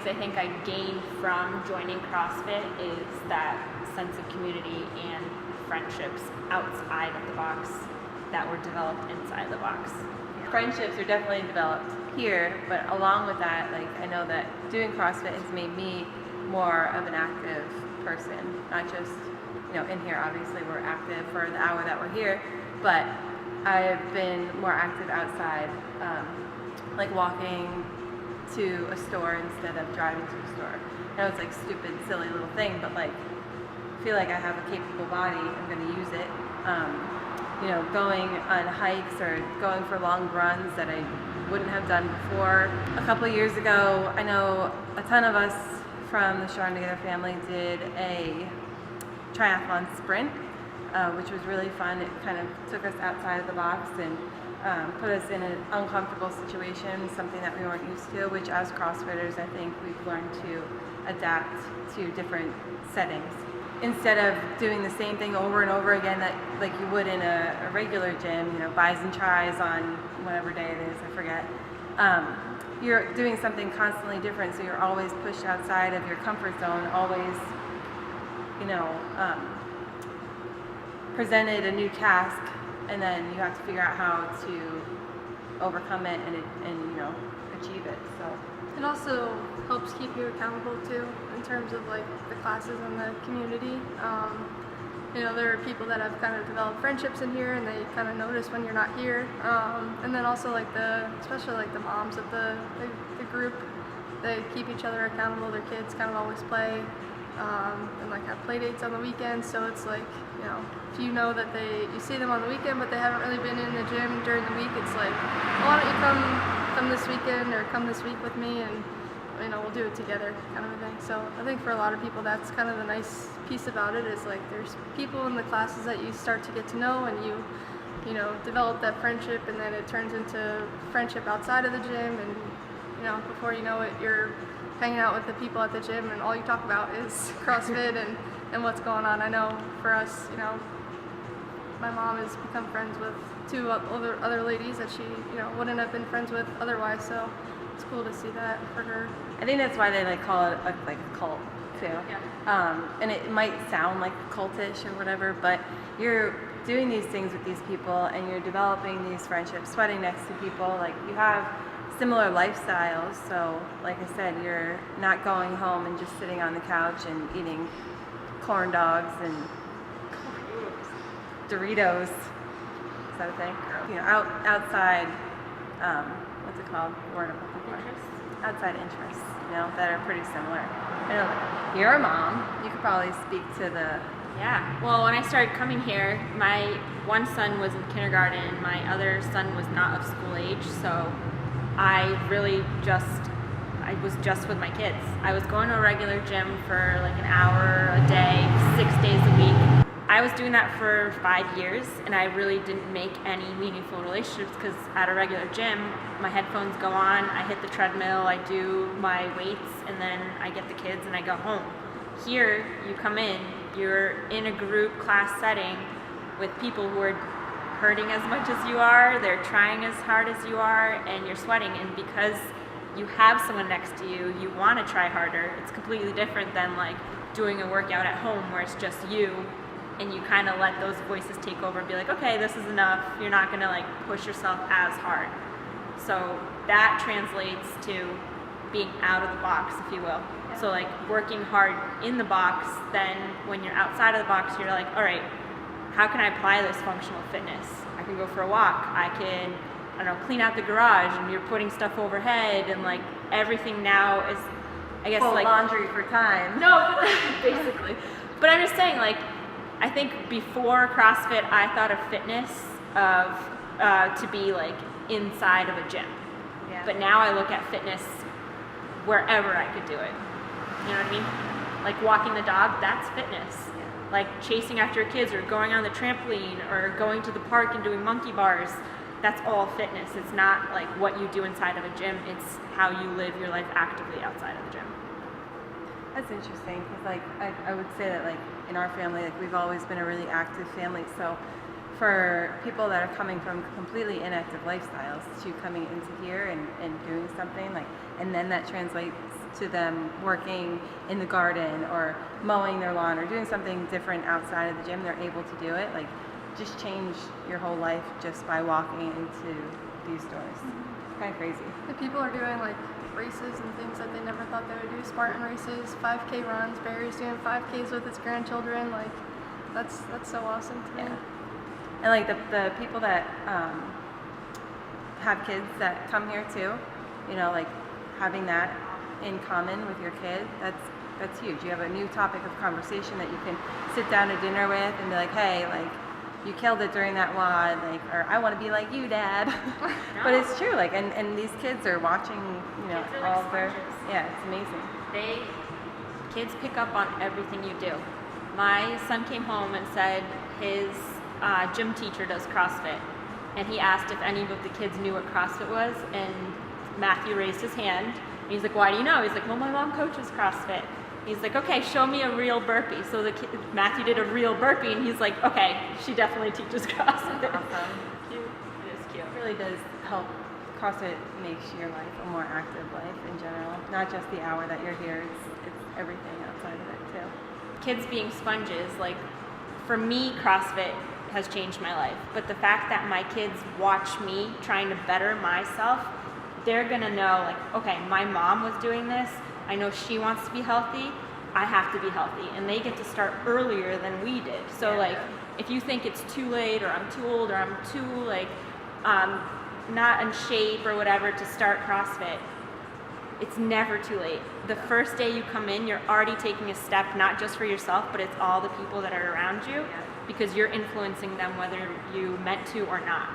I think I gained from joining CrossFit is that sense of community and friendships outside of the box that were developed inside the box. Friendships are definitely developed here, but along with that, like I know that doing CrossFit has made me more of an active person. Not just, in here obviously we're active for the hour that we're here, but I've been more active outside, like walking to a store instead of driving to a store. I know it's like stupid, silly little thing, but like I feel like I have a capable body. I'm going to use it. Going on hikes or going for long runs that I wouldn't have done before. A couple years ago, I know a ton of us from the Strong Together family did a triathlon sprint, which was really fun. It kind of took us outside of the box and put us in an uncomfortable situation, something that we weren't used to, which as CrossFitters, I think we've learned to adapt to different settings. Instead of doing the same thing over and over again that like you would in a regular gym, bis and tris on whatever day it is, I forget. You're doing something constantly different, so you're always pushed outside of your comfort zone, always, presented a new task, and then you have to figure out how to overcome it and achieve it. So it also helps keep you accountable too, in terms of like the classes and the community. There are people that have kind of developed friendships in here, and they kind of notice when you're not here. And then also like especially like the moms of the group, they keep each other accountable. Their kids kind of always play, and like have play dates on the weekends. So it's like, if you know that you see them on the weekend, but they haven't really been in the gym during the week, it's like, why don't you come this weekend or come this week with me, and we'll do it together, kind of a thing. So I think for a lot of people, that's kind of the nice piece about it, is like there's people in the classes that you start to get to know, and you develop that friendship, and then it turns into friendship outside of the gym, and before you know it, you're hanging out with the people at the gym, and all you talk about is CrossFit and what's going on. I know for us, my mom has become friends with two other ladies that she wouldn't have been friends with otherwise, so it's cool to see that for her. I think that's why they call it a cult too. Yeah. And it might sound like cultish or whatever, but you're doing these things with these people, and you're developing these friendships, sweating next to people. Like, you have similar lifestyles, so like I said, you're not going home and just sitting on the couch and eating corn dogs and Doritos. Is that a thing? Outside, what's it called? The word I'm looking for. Outside interests, that are pretty similar. You're a mom. You could probably speak to the... Yeah. Well, when I started coming here, my one son was in kindergarten. My other son was not of school age, so I was just with my kids. I was going to a regular gym for like an hour a day, 6 days a week. I was doing that for 5 years, and I really didn't make any meaningful relationships, because at a regular gym, my headphones go on, I hit the treadmill, I do my weights, and then I get the kids and I go home. Here, you come in, you're in a group class setting with people who are hurting as much as you are, they're trying as hard as you are, and you're sweating, and because you have someone next to you, you want to try harder. It's completely different than like doing a workout at home where it's just you, and you kind of let those voices take over and be like, okay, this is enough. You're not going to like push yourself as hard. So that translates to being out of the box, if you will. So like working hard in the box, then when you're outside of the box, you're like, all right, how can I apply this functional fitness? I can go for a walk. I can, clean out the garage, and you're putting stuff overhead, and like everything now is, I guess, full like laundry for time. No, basically. But I'm just saying, like, I think before CrossFit, I thought of fitness to be like inside of a gym. Yeah. But now I look at fitness wherever I could do it. You know what I mean? Like walking the dog, that's fitness. Yeah. like chasing after your kids or going on the trampoline or going to the park and doing monkey bars. That's all fitness. It's not like what you do inside of a gym. It's how you live your life actively outside of the gym. That's interesting because like I would say that like in our family, like we've always been a really active family. So for people that are coming from completely inactive lifestyles to coming into here and doing something like, and then that translates to them working in the garden or mowing their lawn or doing something different outside of the gym, they're able to do it. Like just change your whole life just by walking into these stores. It's kind of crazy. The people are doing like races and things that they never thought they would do. Spartan races, 5K runs. Barry's doing 5Ks with his grandchildren. Like that's so awesome to me. Yeah. And like the people that have kids that come here too, you know, like having that in common with your kid, that's huge. You have a new topic of conversation that you can sit down to dinner with and be like, hey, like you killed it during that WOD, like, or I want to be like you, Dad. But it's true, like, and these kids are watching, you know, Kids are like all their, sponges. yeah, it's amazing. Kids pick up on everything you do. My son came home and said his gym teacher does CrossFit, and he asked if any of the kids knew what CrossFit was, and Matthew raised his hand. And he's like, why do you know? He's like, well, my mom coaches CrossFit. He's like, okay, show me a real burpee. So Matthew did a real burpee, and he's like, okay, she definitely teaches CrossFit. Awesome. Cute. It is cute. It really does help. CrossFit makes your life a more active life in general. Not just the hour that you're here, it's everything outside of it too. Kids being sponges, like for me, CrossFit has changed my life. But the fact that my kids watch me trying to better myself, they're gonna know like, okay, my mom was doing this. I know she wants to be healthy. I have to be healthy. And they get to start earlier than we did. So Yeah. like, if you think it's too late or I'm too old or I'm too like, not in shape or whatever to start CrossFit, it's never too late. The first day you come in, you're already taking a step, not just for yourself, but it's all the people that are around you, because you're influencing them whether you meant to or not.